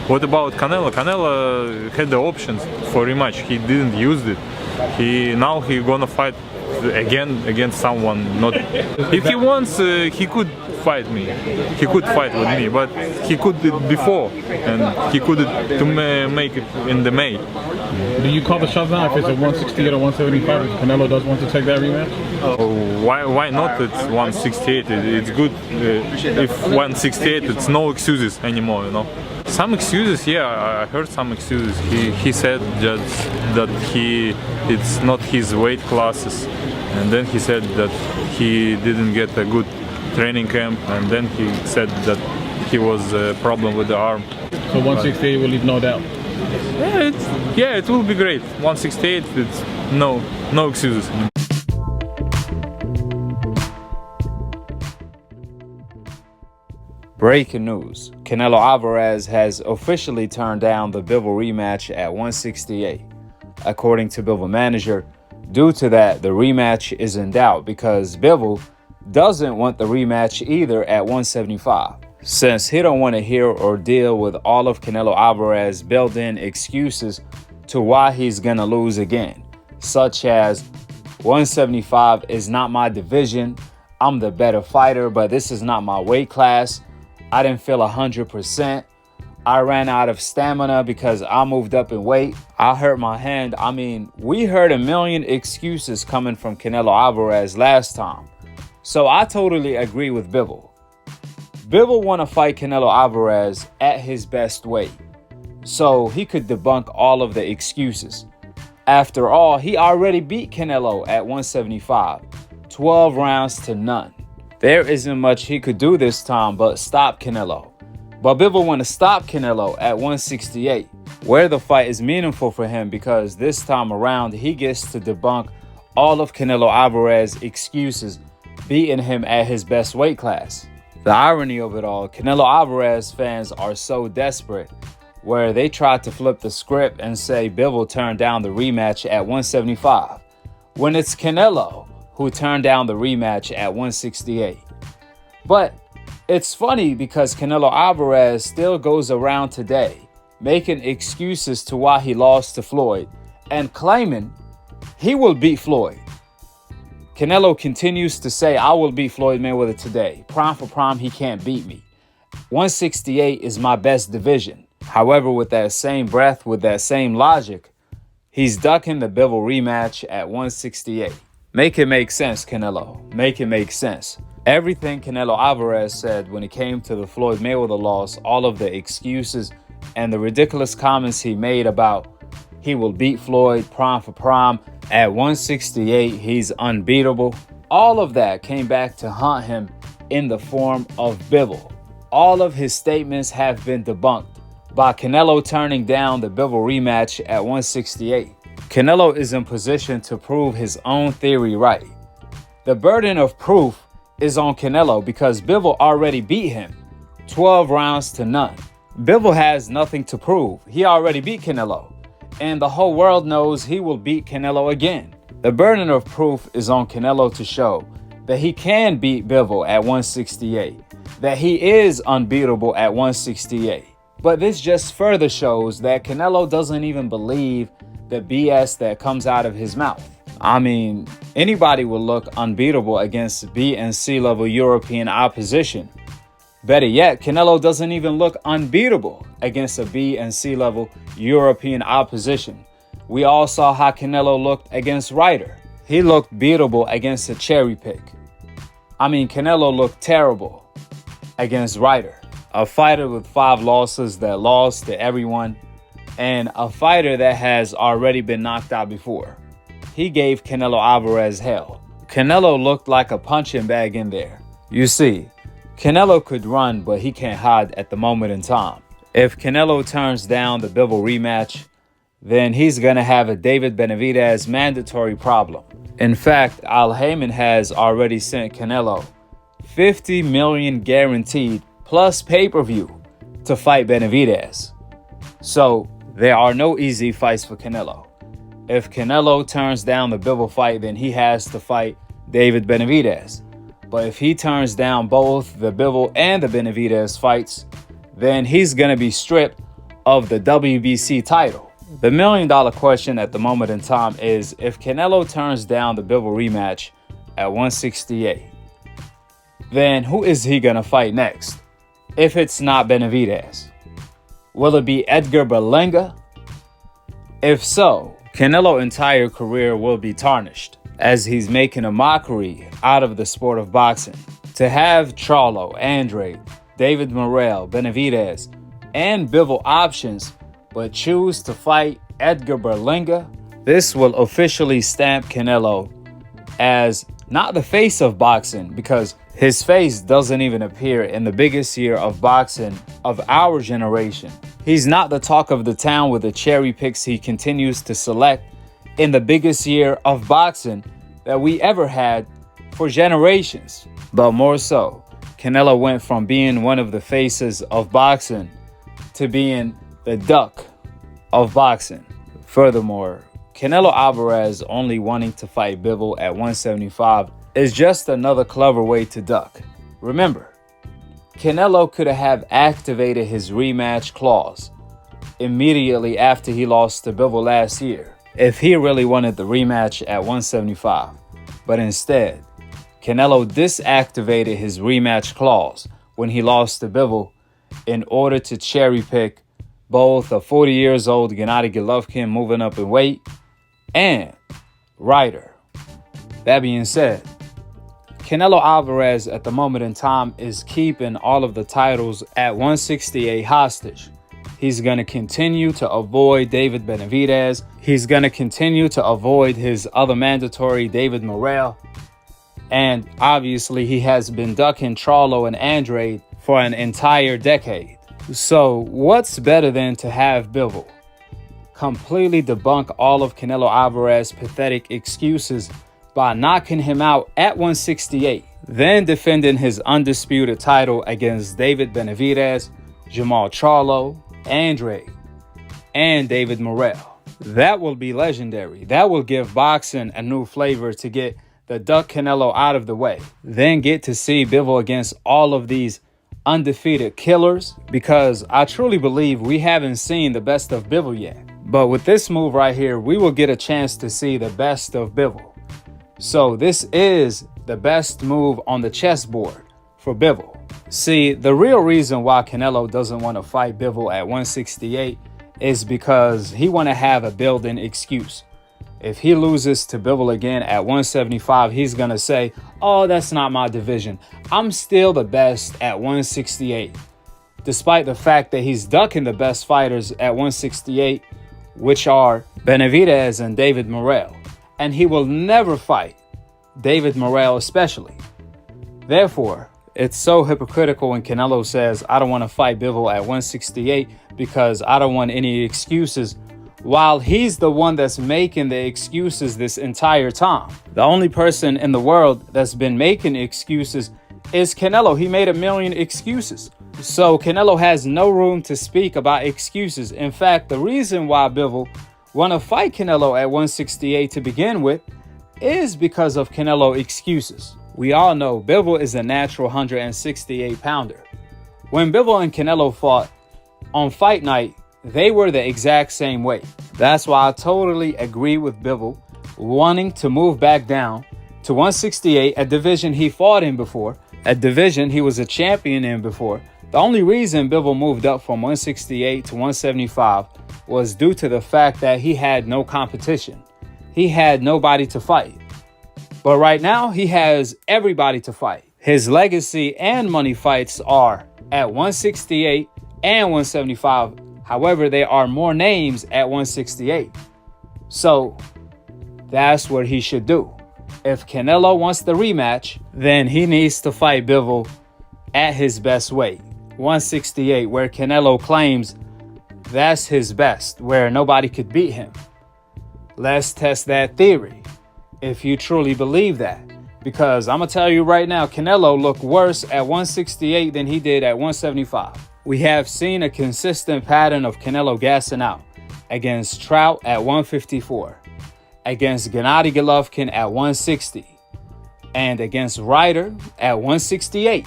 What about Canelo? Canelo had the options for rematch. He didn't use it. Now he gonna fight again against someone. Not if he wants, he could fight me. He could fight with me, but he could it before, and he could make it in the May. Do you call the shots now if it's a 168 or 175? If Canelo does want to take that rematch? Why not? It's 168. It's good. If 168, it's no excuses anymore. You know. Some excuses, yeah, I heard some excuses. He said just that it's not his weight classes, and then he said that he didn't get a good training camp, and then he said that he was a problem with the arm. So 168 will leave no doubt. Yeah, it will be great. 168, it's no excuses. Breaking news. Canelo Alvarez has officially turned down the Bivol rematch at 168. According to Bivol manager, due to that, the rematch is in doubt because Bivol doesn't want the rematch either at 175. Since he don't want to hear or deal with all of Canelo Alvarez's built-in excuses to why he's gonna lose again, such as 175 is not my division, I'm the better fighter, but this is not my weight class. I didn't feel 100%. I ran out of stamina because I moved up in weight. I hurt my hand. I mean, we heard a million excuses coming from Canelo Alvarez last time. So I totally agree with Bivol. Bivol want to fight Canelo Alvarez at his best weight, so he could debunk all of the excuses. After all, he already beat Canelo at 175, 12 rounds to none. There isn't much he could do this time but stop Canelo. But Bivol want to stop Canelo at 168, where the fight is meaningful for him because this time around he gets to debunk all of Canelo Alvarez's excuses, beating him at his best weight class. The irony of it all, Canelo Alvarez fans are so desperate, where they tried to flip the script and say Bivol turned down the rematch at 175, when it's Canelo who turned down the rematch at 168. But it's funny because Canelo Alvarez still goes around today making excuses to why he lost to Floyd and claiming he will beat Floyd. Canelo continues to say, I will beat Floyd Mayweather today. Prime for prime, he can't beat me. 168 is my best division. However, with that same breath, with that same logic, he's ducking the Bivol rematch at 168. Make it make sense, Canelo. Make it make sense. Everything Canelo Alvarez said when it came to the Floyd Mayweather loss, all of the excuses and the ridiculous comments he made about he will beat Floyd prime for prime, at 168 he's unbeatable, all of that came back to haunt him in the form of Bivol. All of his statements have been debunked by Canelo turning down the Bivol rematch at 168. Canelo is in position to prove his own theory right. The burden of proof is on Canelo because Bivol already beat him 12 rounds to none. Bivol has nothing to prove. He already beat Canelo, and the whole world knows he will beat Canelo again. The burden of proof is on Canelo to show that he can beat Bivol at 168, that he is unbeatable at 168. But this just further shows that Canelo doesn't even believe the BS that comes out of his mouth. I mean, anybody will look unbeatable against B and C level European opposition. Better yet, Canelo doesn't even look unbeatable against a B and C level European opposition. We all saw how Canelo looked against Ryder. He looked beatable against a cherry pick. I mean, Canelo looked terrible against Ryder, a fighter with 5 losses that lost to everyone, and a fighter that has already been knocked out before. He gave Canelo Alvarez hell. Canelo looked like a punching bag in there. You see, Canelo could run, but he can't hide at the moment in time. If Canelo turns down the Bivol rematch, then he's going to have a David Benavidez mandatory problem. In fact, Al Haymon has already sent Canelo $50 million guaranteed plus pay-per-view to fight Benavidez. So there are no easy fights for Canelo. If Canelo turns down the Bivol fight, then he has to fight David Benavidez. But if he turns down both the Bivol and the Benavidez fights, then he's going to be stripped of the WBC title. The million-dollar question at the moment in time is if Canelo turns down the Bivol rematch at 168, then who is he going to fight next? If it's not Benavidez, will it be Edgar Brelegna? If so, Canelo's entire career will be tarnished, as he's making a mockery out of the sport of boxing. To have Charlo, Andrade, David Morrell, Benavidez, and Bivol options, but choose to fight Edgar Brelegna, this will officially stamp Canelo as not the face of boxing, because his face doesn't even appear in the biggest year of boxing of our generation. He's not the talk of the town with the cherry picks he continues to select in the biggest year of boxing that we ever had for generations. But more so, Canelo went from being one of the faces of boxing to being the duck of boxing. Furthermore, Canelo Alvarez only wanting to fight Bivol at 175 is just another clever way to duck. Remember, Canelo could have activated his rematch clause immediately after he lost to Bivol last year if he really wanted the rematch at 175. But instead, Canelo disactivated his rematch clause when he lost to Bivol in order to cherry pick both a 40 years old Gennady Golovkin moving up in weight and Ryder. That being said, Canelo Alvarez at the moment in time is keeping all of the titles at 168 hostage. He's going to continue to avoid David Benavidez. He's going to continue to avoid his other mandatory David Morrell. And obviously he has been ducking Charlo and Andrade for an entire decade. So what's better than to have Bivol completely debunk all of Canelo Alvarez's pathetic excuses by knocking him out at 168, then defending his undisputed title against David Benavidez, Jamal Charlo, Andrade, and David Morrell. That will be legendary. That will give boxing a new flavor to get the duck Canelo out of the way. Then get to see Bivol against all of these undefeated killers, because I truly believe we haven't seen the best of Bivol yet. But with this move right here, we will get a chance to see the best of Bivol. So this is the best move on the chessboard for Bivol. See, the real reason why Canelo doesn't want to fight Bivol at 168 is because he want to have a built-in excuse. If he loses to Bivol again at 175, he's going to say, oh, that's not my division. I'm still the best at 168. Despite the fact that he's ducking the best fighters at 168, which are Benavidez and David Morrell. And he will never fight David Morrell especially. Therefore, it's so hypocritical when Canelo says, I don't want to fight Bivol at 168 because I don't want any excuses, while he's the one that's making the excuses this entire time. The only person in the world that's been making excuses is Canelo. He made 1 million excuses. So Canelo has no room to speak about excuses. In fact, the reason why Bivol want to fight Canelo at 168 to begin with is because of Canelo excuses. We all know Bivol is a natural 168 pounder. When Bivol and Canelo fought on fight night, they were the exact same weight. That's why I totally agree with Bivol wanting to move back down to 168, a division he fought in before, a division he was a champion in before. The only reason Bivol moved up from 168 to 175 was due to the fact that he had no competition. He had nobody to fight. But right now, he has everybody to fight. His legacy and money fights are at 168 and 175. However, there are more names at 168. So that's what he should do. If Canelo wants the rematch, then he needs to fight Bivol at his best weight, 168, where Canelo claims that's his best, where nobody could beat him. Let's test that theory, if you truly believe that. Because I'm going to tell you right now, Canelo looked worse at 168 than he did at 175. We have seen a consistent pattern of Canelo gassing out against Trout at 154, against Gennady Golovkin at 160, and against Ryder at 168.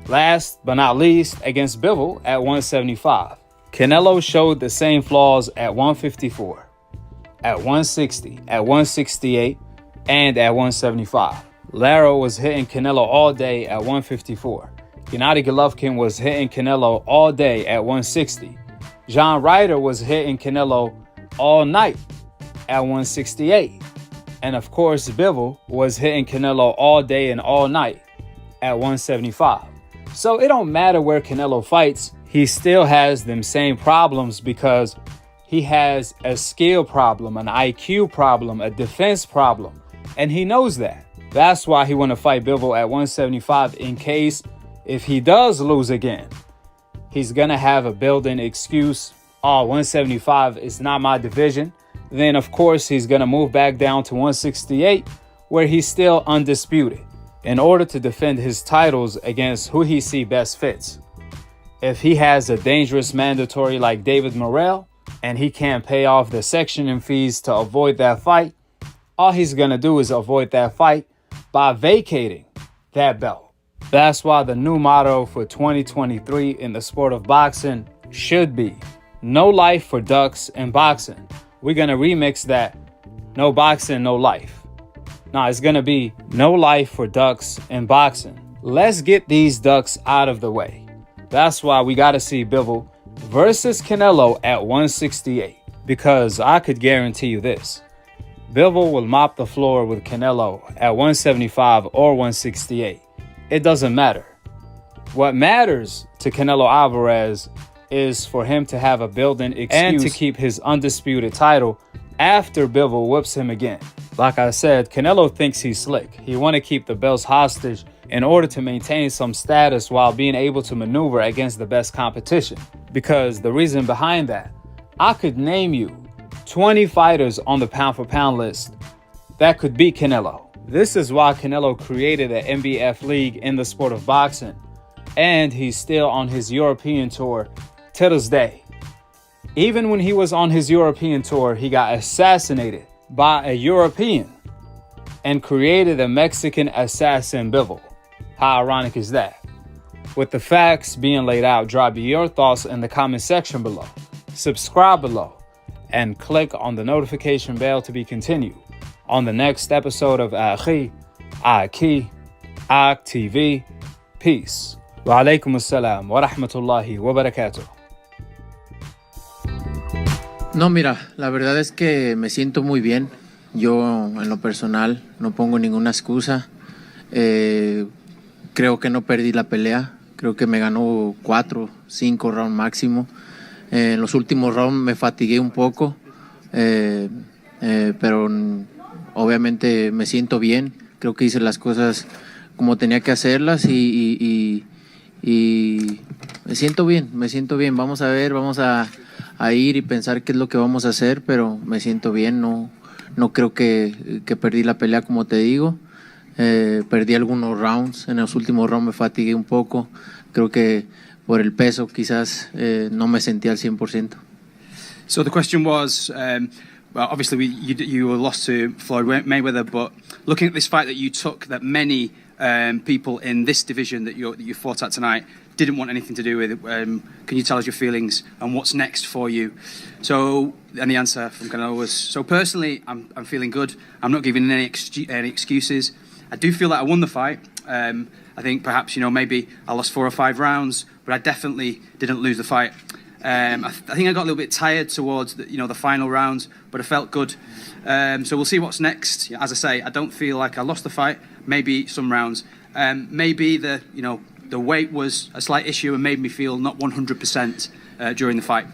Last but not least, against Bivol at 175. Canelo showed the same flaws at 154, at 160, at 168, and at 175. Lara was hitting Canelo all day at 154. Gennady Golovkin was hitting Canelo all day at 160. John Ryder was hitting Canelo all night at 168. And of course, Bivol was hitting Canelo all day and all night at 175. So it don't matter where Canelo fights, he still has them same problems because he has a skill problem, an IQ problem, a defense problem, and he knows that. That's why he want to fight Bivol at 175 in case if he does lose again, he's going to have a built-in excuse. Oh, 175 is not my division. Then, of course, he's going to move back down to 168, where he's still undisputed, in order to defend his titles against who he see best fits. If he has a dangerous mandatory like David Morrell, and he can't pay off the sectioning fees to avoid that fight, all he's going to do is avoid that fight by vacating that belt. That's why the new motto for 2023 in the sport of boxing should be no life for ducks in boxing. We're going to remix that, no boxing, no life. Now it's going to be no life for ducks in boxing. Let's get these ducks out of the way. That's why we got to see Bivol versus Canelo at 168. Because I could guarantee you this. Bivol will mop the floor with Canelo at 175 or 168. It doesn't matter. What matters to Canelo Alvarez is for him to have a built-in excuse and to keep his undisputed title after Bivol whips him again. Like I said, Canelo thinks he's slick. He want to keep the belts hostage in order to maintain some status while being able to maneuver against the best competition. Because the reason behind that, I could name you 20 fighters on the pound-for-pound list that could beat Canelo. This is why Canelo created an MBF league in the sport of boxing, and he's still on his European tour to this day. Even when he was on his European tour, he got assassinated by a European and created a Mexican assassin, Bivol. How ironic is that? With the facts being laid out, drop your thoughts in the comment section below. Subscribe below and click on the notification bell to be continued on the next episode of Akhi, Akhi TV. Peace. Wa alaikum assalam wa rahmatullahi wa barakatuh. No, mira, la verdad es que me siento muy bien. Yo, en lo personal, no pongo ninguna excusa. Creo que no perdí la pelea. Creo que me ganó 4, 5 rounds máximo. En los últimos rounds me fatigué un poco, pero obviamente me siento bien. Creo que hice las cosas como tenía que hacerlas y me siento bien. Vamos a ver, vamos a ir y pensar qué es lo que vamos a hacer, pero me siento bien. No creo que perdí la pelea, como te digo. Perdí algunos rounds. En los últimos rounds me fatigué un poco. Creo que por el peso quizás no me sentí al 100%. So the question was, well, obviously you were lost to Floyd Mayweather, but looking at this fight that you took, that many people in this division that you fought at tonight didn't want anything to do with, can you tell us your feelings and what's next for you? So, and the answer from Canelo was, so personally, I'm feeling good. I'm not giving any excuses. I do feel that I won the fight. I think perhaps, maybe I lost 4 or 5 rounds, but I definitely didn't lose the fight. I think I got a little bit tired towards the final rounds, but I felt good. So we'll see what's next. As I say, I don't feel like I lost the fight. Maybe some rounds. Maybe the weight was a slight issue and made me feel not 100% during the fight.